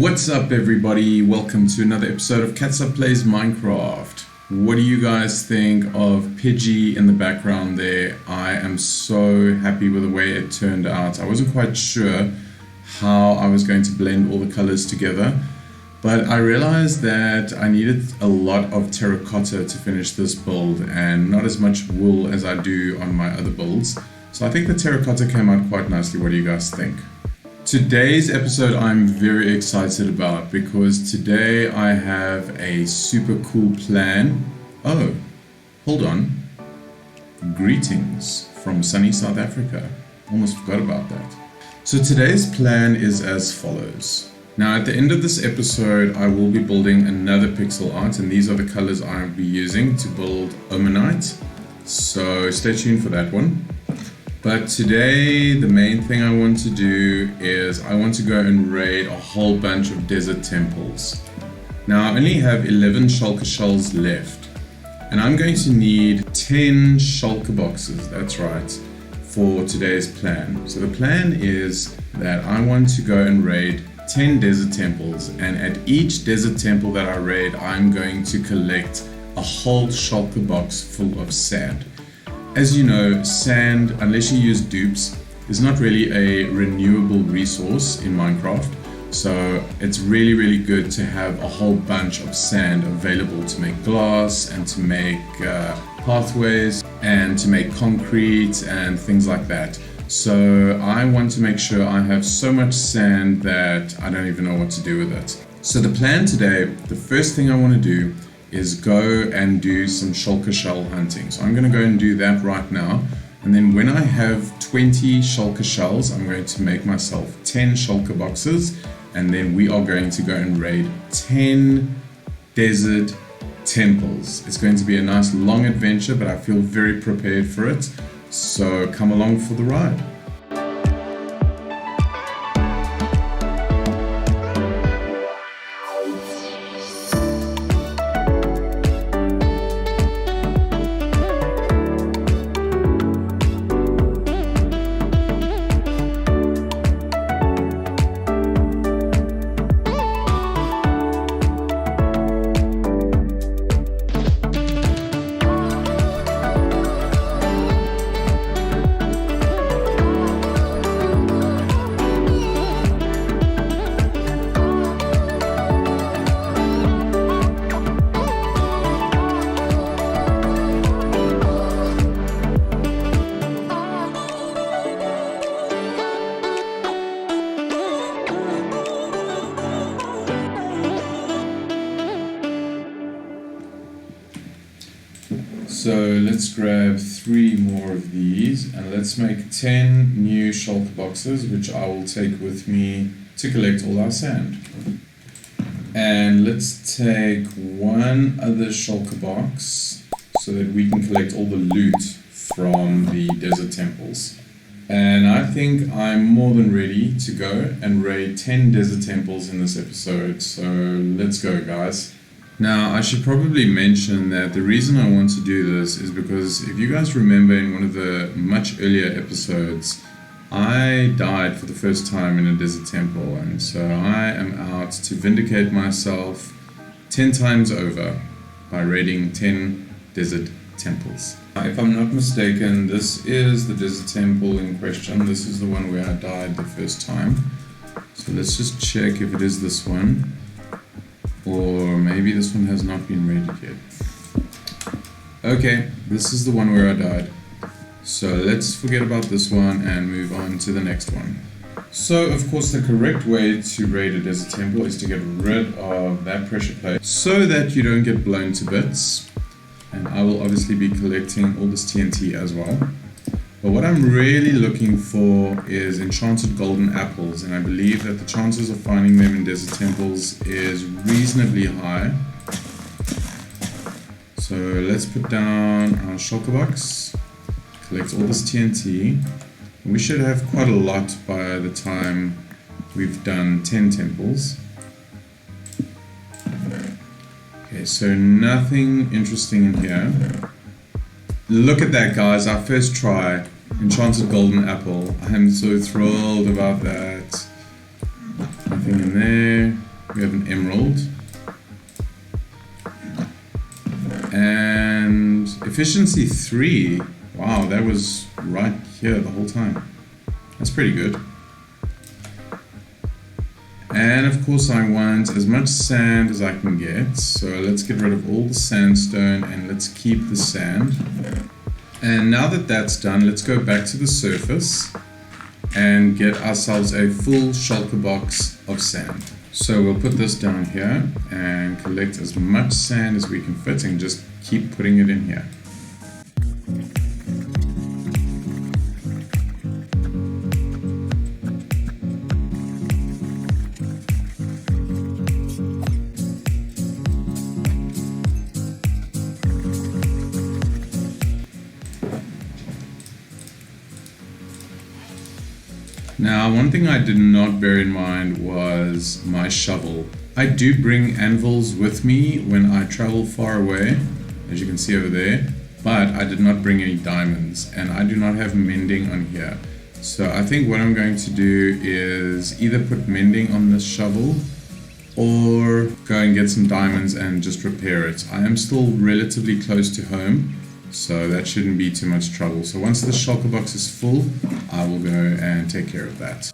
What's up everybody, welcome to another episode of Catzup Plays Minecraft. What do you guys think of Pidgey in the background there? I am so happy with the way it turned out. I wasn't quite sure how I was going to blend all the colors together, but I realized that I needed a lot of terracotta to finish this build and not as much wool as I do on my other builds. So I think the terracotta came out quite nicely. What do you guys think? Today's episode I'm very excited about because today I have a super cool plan. Oh, hold on. Greetings from sunny South Africa. Almost forgot about that. So today's plan is as follows. Now at the end of this episode I will be building another pixel art, and these are the colors I'll be using to build Omanyte. So stay tuned for that one. But today, the main thing I want to do is I want to go and raid a whole bunch of desert temples. Now I only have 11 shulker shells left, and I'm going to need 10 shulker boxes, that's right, for today's plan. So the plan is that I want to go and raid 10 desert temples, and at each desert temple that I raid, I'm going to collect a whole shulker box full of sand. As you know, sand, unless you use dupes, is not really a renewable resource in Minecraft. So it's really good to have a whole bunch of sand available to make glass and to make pathways and to make concrete and things like that. So I want to make sure I have so much sand that I don't even know what to do with it. So the plan today, the first thing I want to do is go and do some shulker shell hunting. So I'm going to go and do that right now, and then when I have 20 shulker shells, I'm going to make myself 10 shulker boxes, and then we are going to go and raid 10 desert temples. It's going to be a nice long adventure, but I feel very prepared for it, so come along for the ride. So let's grab 3 more of these, and let's make 10 new shulker boxes, which I will take with me to collect all our sand. And let's take 1 other shulker box so that we can collect all the loot from the desert temples. And I think I'm more than ready to go and raid 10 desert temples in this episode, so let's go guys. Now, I should probably mention that the reason I want to do this is because if you guys remember in one of the much earlier episodes, I died for the first time in a desert temple, and so I am out to vindicate myself 10 times over by raiding 10 desert temples. If I'm not mistaken, this is the desert temple in question. This is the one where I died the first time. So let's just check if it is this one. Or maybe this one has not been raided yet. Okay, this is the one where I died. So let's forget about this one and move on to the next one. So of course the correct way to raid a desert temple is to get rid of that pressure plate so that you don't get blown to bits. And I will obviously be collecting all this TNT as well. But what I'm really looking for is enchanted golden apples, and I believe that the chances of finding them in desert temples is reasonably high. So let's put down our shulker box, collect all this TNT. We should have quite a lot by the time we've done 10 temples. Okay, so nothing interesting in here. Look at that guys, our first try. Enchanted golden apple. I am so thrilled about that. Nothing in there. We have an emerald. And efficiency 3. Wow, that was right here the whole time. That's pretty good. And of course I want as much sand as I can get. So let's get rid of all the sandstone and let's keep the sand. And now that that's done, let's go back to the surface and get ourselves a full shulker box of sand. So we'll put this down here and collect as much sand as we can fit and just keep putting it in here. Now, one thing I did not bear in mind was my shovel. I do bring anvils with me when I travel far away, as you can see over there, but I did not bring any diamonds, and I do not have mending on here. So I think what I'm going to do is either put mending on this shovel or go and get some diamonds and just repair it. I am still relatively close to home, so that shouldn't be too much trouble. So once the shulker box is full, I will go and take care of that.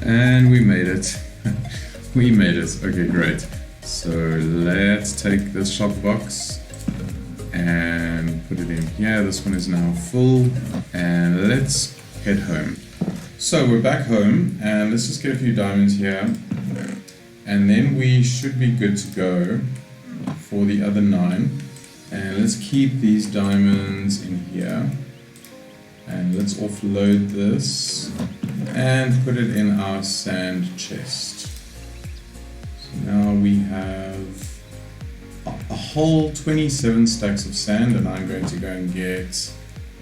And we made it. We made it. Okay, great. So let's take this shulker box and put it in here. This one is now full, and let's head home. So we're back home, and let's just get a few diamonds here, and then we should be good to go for the other 9. And let's keep these diamonds in here, and let's offload this and put it in our sand chest. So now we have a whole 27 stacks of sand, and I'm going to go and get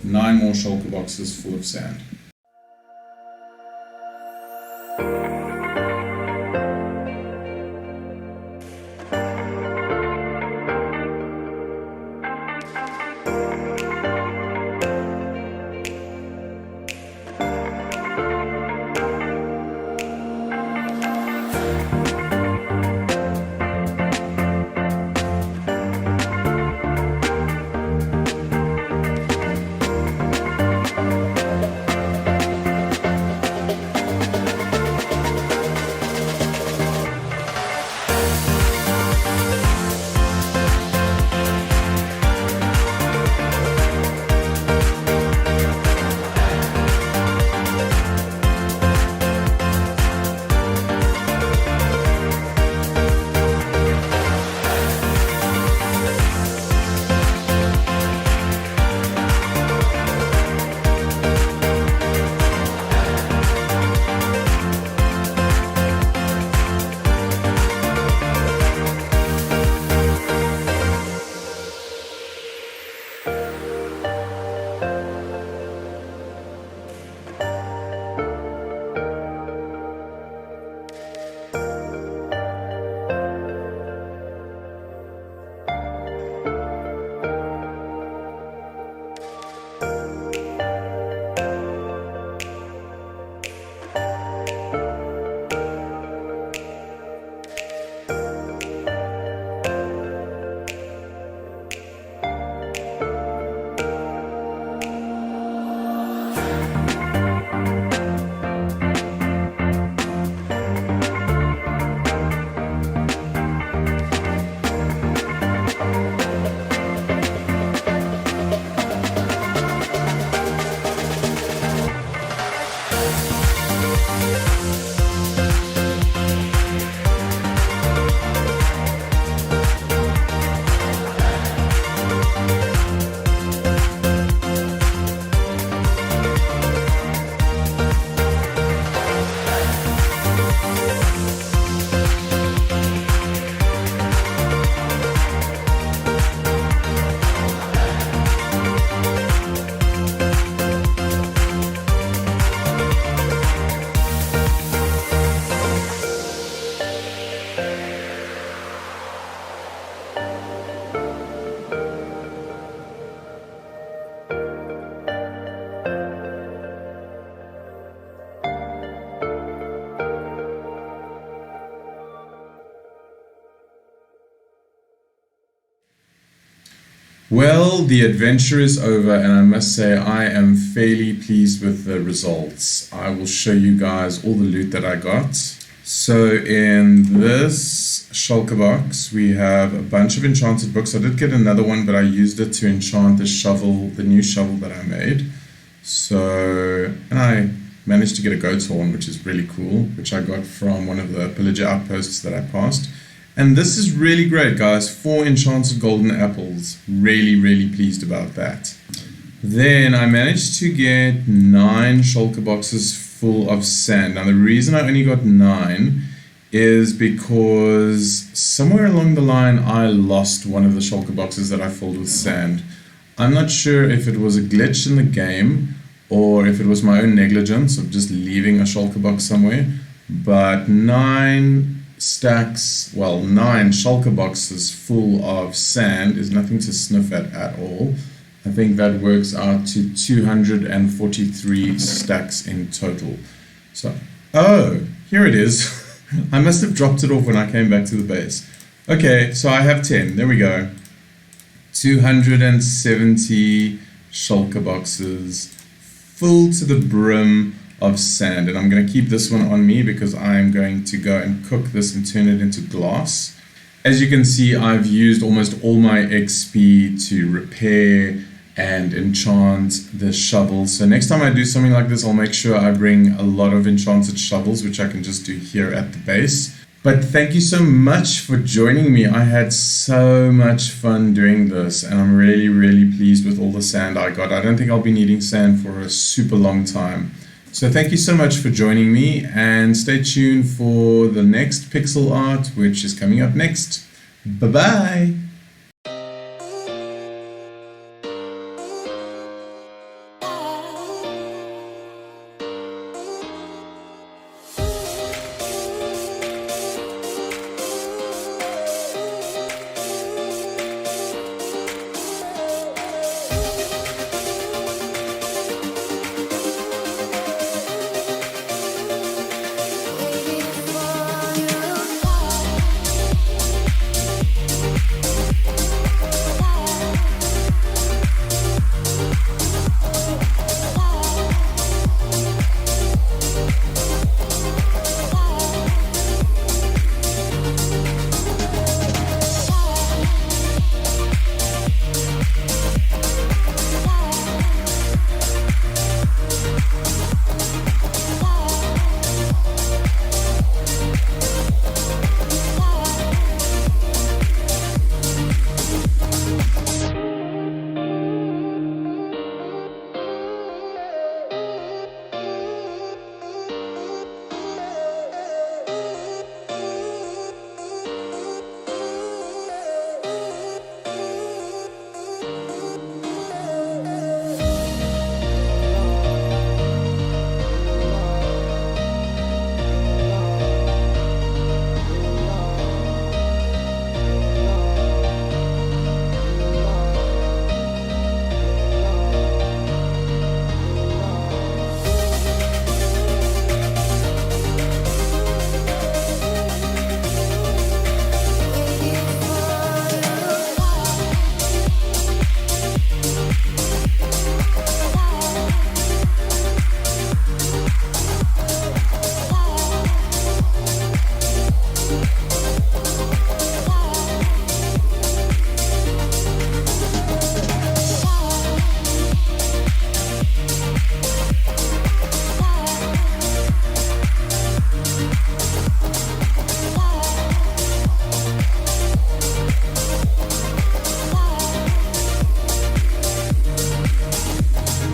9 more shulker boxes full of sand. Well, the adventure is over, and I must say I am fairly pleased with the results. I will show you guys all the loot that I got. So in this shulker box, we have a bunch of enchanted books. I did get another one, but I used it to enchant the shovel, the new shovel that I made. So, and I managed to get a goat's horn, which is really cool, which I got from one of the pillager outposts that I passed. And this is really great, guys. 4 enchanted golden apples. Really pleased about that. Then I managed to get 9 shulker boxes full of sand. Now the reason I only got 9 is because somewhere along the line I lost one of the shulker boxes that I filled with sand. I'm not sure if it was a glitch in the game or if it was my own negligence of just leaving a shulker box somewhere, but 9 shulker boxes full of sand is nothing to sniff at all. I think that works out to 243 stacks in total. So, oh, here it is. I must have dropped it off when I came back to the base. Okay, so I have 10. There we go. 270 shulker boxes full to the brim of sand, and I'm going to keep this one on me because I'm going to go and cook this and turn it into glass. As you can see, I've used almost all my XP to repair and enchant the shovels. So next time I do something like this, I'll make sure I bring a lot of enchanted shovels, which I can just do here at the base. But thank you so much for joining me. I had so much fun doing this, and I'm really pleased with all the sand I got. I don't think I'll be needing sand for a super long time. So thank you so much for joining me, and stay tuned for the next pixel art, which is coming up next. Bye-bye!